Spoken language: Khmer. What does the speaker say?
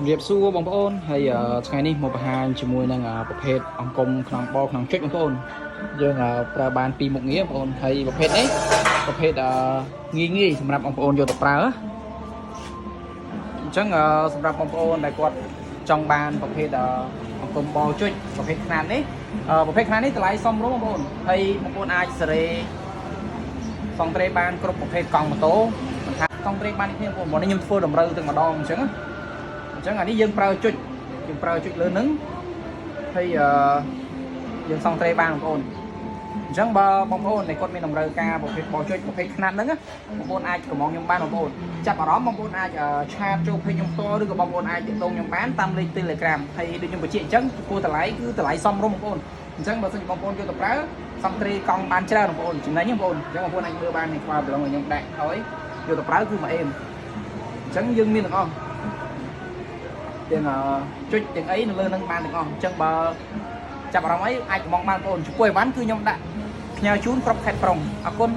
ជំរាបសួរបងប្អូនហើយថ្ងៃនេះមកបង្ហាញជាមួយនឹងប្រភេទអង្គមក្នុងបក្នុងចុចបងប្អូនយើងប្រើបានពីរមុខងារបងប្អូនហើយប្រភេទនេះប្រភេទងាយសម្រាប់បងប្អូនយកទៅប្រើអញ្ចឹងសម្រាប់បងប្អូនដែលគាត់ចង់បានប្រភេទអង្គមបចុចប្រភេទខ្នាតនេះតម្លៃសមរម្យបងប្អូនហើយបងប្អូនអាចសេរីសង់ត្រេបានគ្រប់ប្រភេទកង់ម៉ូតូមិនថាកង់ត្រេបាននេះបងប្អូនខ្ញុំធ្វើតម្រូវទឹកម្ដងអញ្ចឹងអានេះយើងប្រើចុចលើនឹងហើយយើងសង់ត្រេបានបងប្អូនអញ្ចឹងបើបងប្អូនដែលគាត់មានតម្រូវការប្រភេទបោចុចប្រភេទខ្នាតហ្នឹងបងប្អូនអាចកម្មងខ្ញុំបានបងប្អូនចាប់អារម្មណ៍បងប្អូនអាចឆាតចូលពេកខ្ញុំផ្ទាល់ឬក៏បងប្អូនអាចទាក់ទងខ្ញុំបានតាមលេខ Telegram ហើយដូចខ្ញុំបញ្ជាក់អញ្ចឹងចំពោះតម្លៃគឺតម្លៃសមរម្យបងប្អូនអញ្ចឹងបើសិនជាបងប្អូនយកទៅប្រើសង់ត្រេកង់បានច្រើនបងប្អូនចំណេញបងប្អូនអញ្ចឹងបងប្អូនអាចមើលបានในខ្វល់ប្រឡងខ្ញុំដាក់ហើយយកទៅប្រើគឺមកអេមអញ្ចឹងយើងមានទាំងអស់ទាំងចុចទាំងអីនៅលើនឹងបានទាំងអស់អញ្ចឹងបើចាប់អារម្មណ៍អីអាចកម្មងបានបងប្អូនចំពោះអីវ៉ាន់គឺខ្ញុំដាក់ផ្ញើជូនគ្រប់ខេត្តក្រុងអរគុណ